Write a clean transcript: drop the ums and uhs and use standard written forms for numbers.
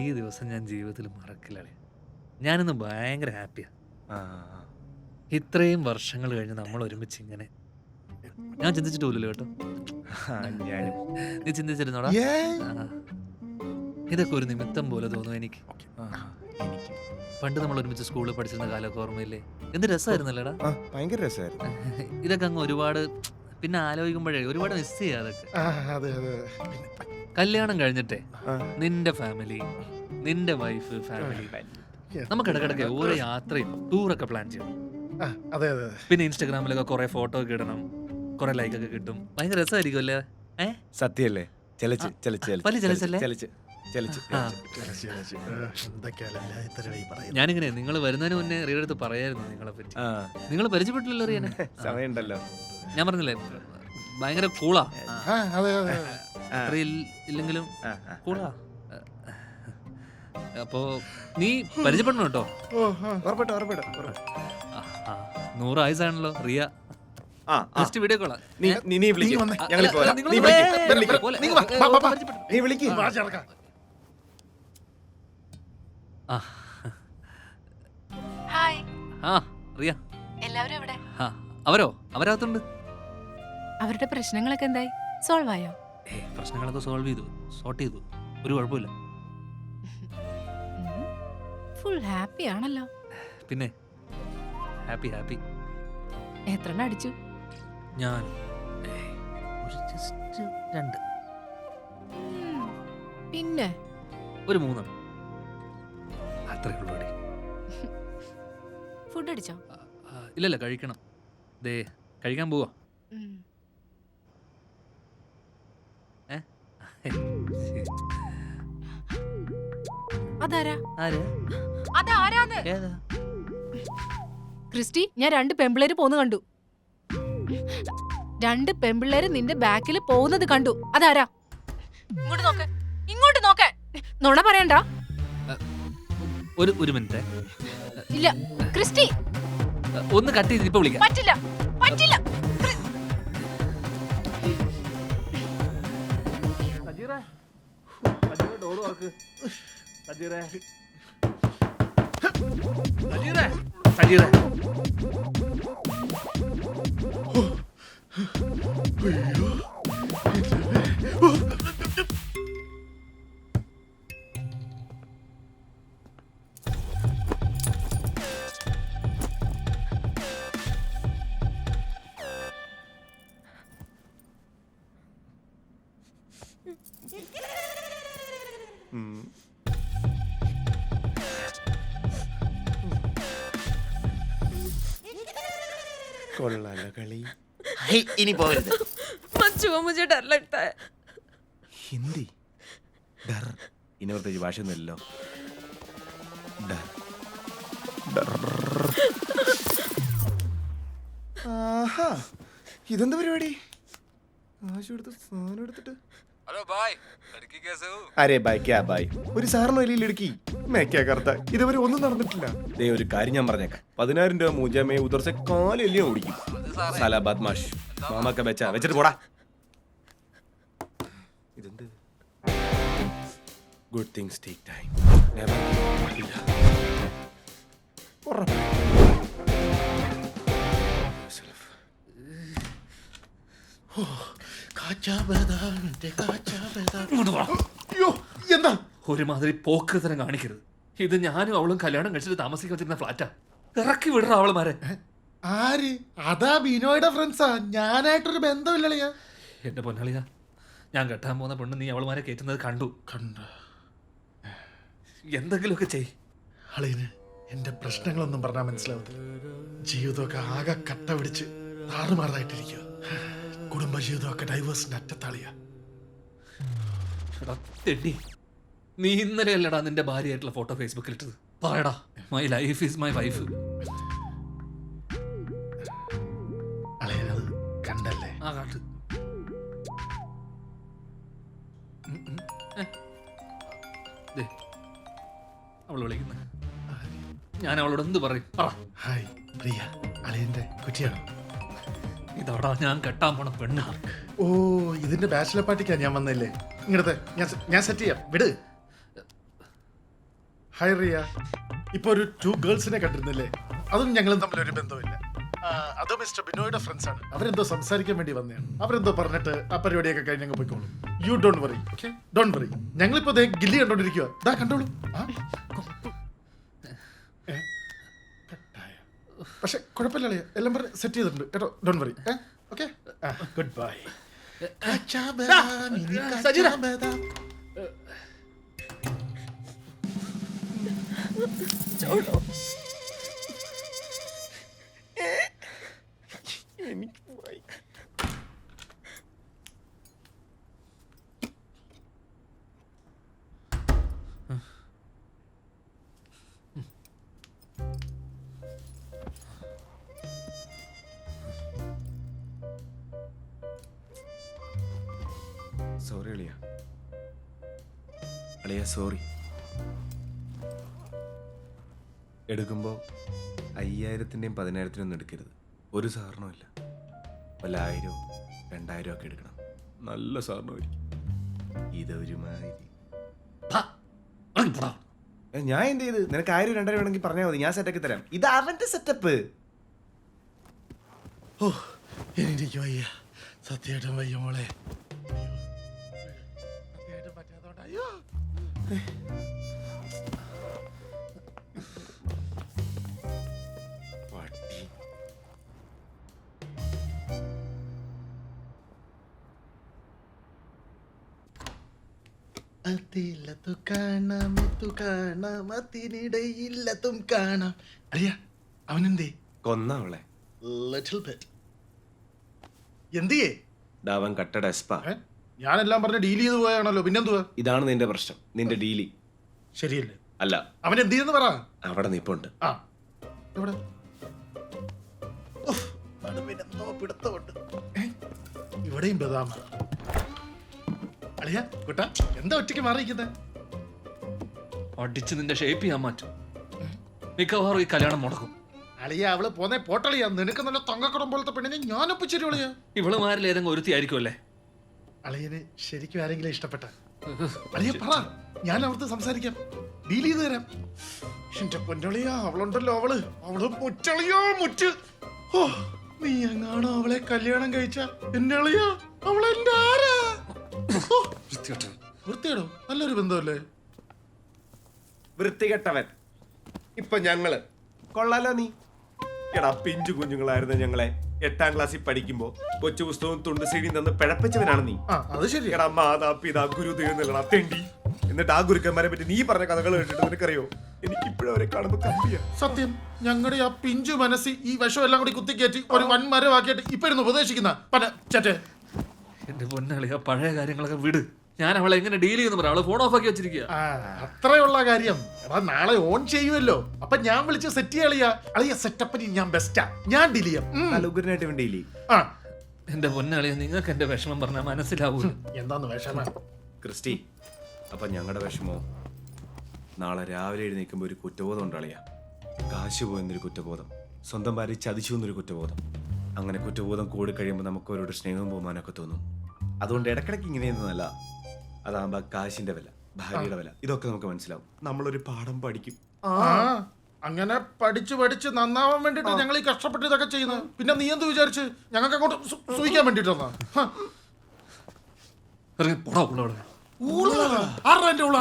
ഈ ദിവസം ഞാൻ ജീവിതത്തിൽ മറക്കില്ല. ഞാനിന്ന് ഭയങ്കര ഹാപ്പിയാ. ആ, ഇത്രയും വർഷങ്ങൾ കഴിഞ്ഞ് നമ്മൾ ഒരുമിച്ച് ഇങ്ങനെ ഞാൻ ചിന്തിച്ചിട്ട് പോലുമില്ല കേട്ടോ. ആ, ഞാനും. നീ ചിന്തിച്ചിരുന്നോടാ? ആ. ഇതൊക്കെ ഒരു നിമിത്തം പോലെ തോന്നുന്നു എനിക്ക്. ആ, എനിക്കും. പണ്ട് നമ്മൾ ഒരുമിച്ച് സ്കൂളിൽ പഠിച്ചിരുന്ന കാലമൊക്കെ ഓർമ്മയില്ലേ? എന്ത് രസമായിരുന്നല്ലേടാ. ആ, ഭയങ്കര രസമായിരുന്നു. ഇതൊക്കെ അങ്ങ് ഒരുപാട് പിന്നെ ആലോചിക്കുമ്പോഴേ ഒരുപാട് മിസ് ചെയ്യാം അതൊക്കെ. അതെ അതെ. കല്യാണം കഴിഞ്ഞിട്ടേ ആ, നിന്റെ ഫാമിലി, നിന്റെ വൈഫ് ഫാമിലി, Yes. നമുക്ക് ഇടക്കിടക്ക് ഓരോ യാത്രയും ടൂറൊക്കെ പ്ലാൻ ചെയ്യണം. അതെ അതെ. പിന്നെ ഇൻസ്റ്റാഗ്രാമിലൊക്കെ കുറെ ഫോട്ടോ ഒക്കെ ഇടണം, കുറെ ലൈക്ക് ഒക്കെ കിട്ടും. ഭയങ്കര രസമായിരിക്കും അല്ലേ? സത്യല്ലേ? ചെലച്ച് ചെലച്ച് പല്ല് ചെലച്ചല്ലേ? ചെലച്ച് ചെലച്ച് ആ. ഞാനിങ്ങനെ നിങ്ങൾ വരുന്നതിന് മുന്നേ റിയുടെ അടുത്ത് പറയായിരുന്നു നിങ്ങളെ പറ്റി. ആ, നിങ്ങൾ പരിചയപ്പെട്ടില്ലല്ലോ റിയനെ. സമയമുണ്ടല്ലോ. ഞാൻ പറഞ്ഞില്ലേ ഭയങ്കര കൂളാ. അതെ അതെ. ആ, അത്ര ഇല്ലെങ്കിലും ആ, ആ. കൂളാ. അപ്പോ നീ പരിചയപ്പെടണം കേട്ടോ. ഉറപ്പായിട്ടും, ഉറപ്പായിട്ടും, ഉറപ്പായിട്ടും. 100 ആയുസാണല്ലോ റിയ. ആ, ആ. ജസ്റ്റ് വീഡിയോ കോളാ. നീ വിളിക്ക്. വന്നേ. ഞങ്ങൾ പോരാ. നിങ്ങൾ നീ വന്നേ. വിളിക്ക്. പോലെ. നീ വാ, വാ, വാ, വാ. പരിചയപ്പെട്ടോ. നീ വിളിക്ക്. ആ. ഹായ്, ആ റിയ. എല്ലാവരും എവിടെ? ആ അവരകത്തുണ്ട്. അവരുടെ പ്രശ്നങ്ങളൊക്കെ എന്തായി? സോൾവ് ആയോ? പ്രശ്നങ്ങളൊക്കെ സോൾവ് ചെയ്തു, സോർട്ട് ചെയ്തു. ഒരു കുഴപ്പമില്ല. ഫുൾ ഹാപ്പി ആണല്ലോ. പിന്നെ ഹാപ്പി ഹാപ്പി. എത്രണ്ണം അടിച്ചു? ഞാൻ ഒരു ജസ്റ്റ് 2, ഉം, പിന്നെ ഒരു 3 അത്രേ ഉള്ളൂ. ഫുഡ് അടിച്ചോ? ഇല്ലല്ല, കഴിക്കണം. ദേ കഴിക്കാൻ പോവാ. ഉം. അതാരാ? ആര്? അതാരാന്ന്? ഏതാ? ക്രിസ്റ്റി, ഞാൻ 2 പെമ്പിള്ളേര് പോന്ന് കണ്ടു. 2 പെമ്പിള്ളേര് നിന്റെ ബാക്കിൽ പോകുന്നത് കണ്ടു. അതാരാ? ഇങ്ങോട്ട് നോക്ക്, ഇങ്ങോട്ട് നോക്ക്. നുണ പറയണ്ട. ഒരു മിനിറ്റ്. ഇല്ല ക്രിസ്റ്റി, ഒന്ന് കട്ട് ചെയ്ത് ഇപ്പൊ വിളിക്കാം. പറ്റില്ല, പറ്റില്ല. സജീറേ. ഉം. കൊള്ളാലോ കളി. ഇനി പോകരുത്. मुझे डर लगता है. ഹിന്ദി ഡർ ഇനി പ്രത്യേകിച്ച് ഭാഷയൊന്നുമില്ലല്ലോ. ഡർ ഡർ. ആഹാ, ഇതെന്താ പരിപാടി? കാശ് കൊടുത്ത് സാധനം എടുത്തിട്ട്. हेलो भाई, लड़की कैसे हो? അരേ ബായ് ക്യാ ബായ്, ഒരു സാറിന് വലിയ ഇടുക്കി മേക്കാ കർത്ത ഇതുവരെ ഒന്നും നടന്നിട്ടില്ല. ദേ ഒരു കാര്യം ഞാൻ പറഞ്ഞേക്കാം, 10,000 രൂപ മൂജാമേ ഉദർസെ കാലല്ലേ ഓടിക്കും. സാലാ ബദ്മാഷ് മാമക്ക വെച്ചാ വെച്ചിട്ട് പോടാ. ഇതെന്ത്? Good things take time. Never ഇല്ല. ഇങ്ങോട്ട് വാ. എന്താ? ഒരുമാതിരി പോക്കത്തരം കാണിക്കരുത്. ഇത് ഞാനും അവളും കല്യാണം കഴിച്ചിട്ട് താമസിക്കാൻ വെച്ചിരുന്ന ഫ്ലാറ്റാ. ഇറക്കി വിടറ അവളുമാരെ. ആര്? അതാ ബിനോയുടെ ഫ്രണ്ട്സാ. ഞാനായിട്ടൊരു ബന്ധമില്ലളിയാ. എന്റെ പൊന്നാളിയാ, ഞാൻ കെട്ടാൻ പോകുന്ന പെണ്ണ് നീ അവളുമാരെ കയറ്റുന്നത് കണ്ടു. എന്തെങ്കിലുമൊക്കെ ചെയ്. അളിയന് എന്റെ പ്രശ്നങ്ങളൊന്നും പറഞ്ഞാൽ മനസ്സിലാവത്തില്ല. ജീവിതമൊക്കെ ആകെ കട്ട പിടിച്ച് താറുമാറായിട്ടിരിക്കുക. കുടുംബജീവിതമൊക്കെ ഡൈവേഴ്സിന്റെ അറ്റത്താളിയാ. എടാ തെണ്ടി, നീ ഇന്നലെ അല്ലടാ നിന്റെ ഭാര്യയായിട്ടുള്ള ഫോട്ടോ ഫേസ്ബുക്കിൽ ഇട്ടത്. പറയടാ, my life is my wife. അളിയനത് കണ്ടല്ലേ? ആ കാട്ട്. അവള് വിളിക്കുന്ന ഞാൻ അവളോട് എന്ത് പറയും? പറ. ഹായ് പ്രിയ, അളിയന്റെ കുറ്റിയാണോ? ഇതോടാ ഞാൻ കെട്ടാൻ പോണ പെണ്ണ്. ഓ, ഇതിന്റെ ബാച്ചിലർ പാർട്ടിക്കാ ഞാൻ വന്നല്ലേ? ഇങ്ങനത്തെ ഞാൻ സെറ്റ് ചെയ്യാം. വിട്. ഹായ് റിയ. ഇപ്പൊ ഒരു 2 ഗേൾസിനെ കണ്ടിരുന്നില്ലേ? അതും ഞങ്ങളും തമ്മിൽ ഒരു ബന്ധമില്ല. അത് മിസ്റ്റർ ബിനോയുടെ ഫ്രണ്ട്സ് ആണ്. അവരെന്തോ സംസാരിക്കാൻ വേണ്ടി വന്നതാണ്. അവരെന്തോ പറഞ്ഞിട്ട് ആ പരിപാടിയൊക്കെ കഴിഞ്ഞ് ഞങ്ങൾ പോയിക്കോളും. You don't worry, okay? Don't worry. ഞങ്ങളിപ്പോ ദേ ഗില്ലി കണ്ടോണ്ടിരിക്കുക. ദാ കണ്ടോളൂ. പക്ഷെ കുഴപ്പമില്ല, എല്ലാം പറഞ്ഞ് സെറ്റ് ചെയ്തിട്ടുണ്ട് കേട്ടോ. Don't worry. Okay, good bye. Sajeera. Sorry അളിയ. അളിയ സോറി. എടുക്കുമ്പോ 5000-ന്റെയും 10,000-ന്റെയും ഒന്നും എടുക്കരുത്. ഒരു സാധനവും ഇല്ല. വല്ല 1000 2000 ഒക്കെ എടുക്കണം. നല്ല സാധനമായിരിക്കും. ഇതൊരുമാതിരി. ഞാൻ എന്ത് ചെയ്ത്? നിനക്ക് 1000 2000 വേണമെങ്കിൽ പറഞ്ഞാൽ മതി, ഞാൻ സെറ്റാക്കി തരാം. ഇത് അവന്റെ സെറ്റപ്പ്. ഓ, എനിക്ക് വയ്യ, സത്യമായിട്ടും വയ്യ മോളെ. സത്യമായിട്ടും പറ്റാത്തോണ്ട് അയ്യോ. അതില്ലതു കാണാം, ഇതു കാണാം, അതിനിടയില്ലതും കാണാം. അറിയാ അവനെന്തേ? കൊന്ന അവളെ. Little bit. എന്തിയേ? അവൻ കട്ട ഡെസ്പാ. ഞാനെല്ലാം പറഞ്ഞ് ഡീൽ ചെയ്ത് പോയാണല്ലോ, പിന്നെന്തുവാ? ഇതാണ് നിന്റെ പ്രശ്നം, നിന്റെ ഡീലി. ശരിയല്ലേ? അല്ല, അവൻ എന്ത് ചെയ്തെന്ന് പറ. അവിടെ നിപ്പുണ്ട്. ആ, എവിടെ? ഉഫ്, നടുവിനെന്തോ പിടുത്തമുണ്ട്. ഇവിടെയും ബദാമ. അളിയ കുട്ടാ, എന്താ ഒറ്റയ്ക്ക് മാറിയിരിക്കുന്നത്? അടിച്ച് നിന്റെ ഷേപ്പ് ചെയ്യാൻ മാറ്റും. മിക്കവാറും ഈ കല്യാണം മുടക്കും. അളിയ അവള് പോന്നെ പോട്ടളിയാ. നിനക്ക് നല്ല തങ്കക്കടം പോലത്തെ പെണ്ണിനെ ഞാൻ ഒപ്പിച്ചിട്ട് അളിയ. ഇവളുമാരിൽ ഏതെങ്കിലും ഒരുത്തി ആയിരിക്കും അല്ലേ? അളിയന് ശരിക്കും ആരെങ്കിലും ഇഷ്ടപ്പെട്ട? അളിയ പറ, ഞാൻ അവിടുത്തെ സംസാരിക്കാം, ഡീൽ ചെയ്ത് തരാം. എന്റെ പൊന്നളിയാ, അവളുണ്ടല്ലോ, അവള് മുറ്റളിയോ മുറ്റ്. ഓ, നീ എങ്ങാണോ അവളെ കല്യാണം കഴിച്ച എന്നളിയാ, അവളെന്റെ ആരാ? വൃത്തിയാടോ, നല്ലൊരു ബന്ധമല്ലേ? വൃത്തികെട്ടവൻ. ഇപ്പൊ ഞങ്ങള് കൊള്ളാലോ. നീ എടാ, പിഞ്ചു കുഞ്ഞുങ്ങളായിരുന്ന ഞങ്ങളെ 8ാം ക്ലാസ്സിൽ പഠിക്കുമ്പോ കൊച്ചു പുസ്തകവും തുണ്ട് സീഡിയും തന്ന് പിഴപ്പിച്ചവനാണ് നീ. അത് ശരി. എടാ, മാതാ പിതാ ഗുരു ദൈവം തെണ്ടി. എന്നിട്ട് ആ ഗുരുക്കന്മാരെ പറ്റി നീ പറഞ്ഞ കഥകൾ കേട്ടിട്ട് നിനക്കറിയോ? എനിക്കിപ്പോഴും അവരെ കാണുമ്പോ കമ്പിയാ. സത്യം, ഞങ്ങളുടെ ആ പിഞ്ചു മനസ്സിൽ ഈ വിഷം എല്ലാം കൂടി കുത്തിക്കയറ്റി ഒരു വൻമരമാക്കിയിട്ട് ഇപ്പൊ ഇരുന്ന് ഉപദേശിക്കുന്ന ചേട്ടേ. എന്റെ പൊന്നളി, ആ പഴയ കാര്യങ്ങളൊക്കെ വിട്. ഞാൻ അവളെ എങ്ങനെ ഡീൽ ചെയ്യുന്ന പറ. അവള് ഫോൺ ഓഫ് ആക്കി വെച്ചിരിക്കുക. അത്രയുള്ള കാര്യം. എടാ, നാളെ ഓൺ ചെയ്യുമല്ലോ, അപ്പൊ ഞാൻ വിളിച്ച് സെറ്റ് ചെയ്യാളിയാ. അളിയ സെറ്റപ്പിന് ഞാൻ ബെസ്റ്റാ, ഞാൻ ഡീൽ ചെയ്യാം. ഉഗ്രനായിട്ട് വേണ്ടി ഡീലി. എന്റെ പൊന്നളിയ, നിങ്ങൾക്ക് എന്റെ വിഷമം പറഞ്ഞാൽ മനസ്സിലാവൂല. എന്താന്ന് വിഷമം? ക്രിസ്റ്റി, അപ്പൊ ഞങ്ങളുടെ വിഷമോ? നാളെ രാവിലെ എഴുന്നേൽക്കുമ്പോ ഒരു കുറ്റബോധം ഉണ്ടാളിയാ. കാശ് പോയെന്നൊരു കുറ്റബോധം, സ്വന്തം ഭാര്യ ചതിച്ചു എന്നൊരു കുറ്റബോധം. അങ്ങനെ കുറ്റബോധം കൂടി കഴിയുമ്പോൾ നമുക്ക് അവരോട് സ്നേഹവും ബഹുമാനമൊക്കെ തോന്നും. അതുകൊണ്ട് ഇടക്കിടക്ക് ഇങ്ങനെയൊന്നുമല്ല. അതാകുമ്പോ കാശിന്റെ വില, ഭാര്യയുടെ വില, ഇതൊക്കെ നമുക്ക് മനസ്സിലാവും. നമ്മളൊരു പാഠം പഠിക്കും. അങ്ങനെ പഠിച്ച് നന്നാവാൻ വേണ്ടിട്ട് ഞങ്ങൾ ഈ കഷ്ടപ്പെട്ട് ഇതൊക്കെ ചെയ്യുന്നത്. പിന്നെ നീ എന്ത് വിചാരിച്ച് ഞങ്ങൾക്ക് അങ്ങോട്ട് സൂഹിക്കാൻ വേണ്ടിട്ടാ? പോടാ ഉള്ളവളെ. ആരുടെ എന്റെ ഉള്ള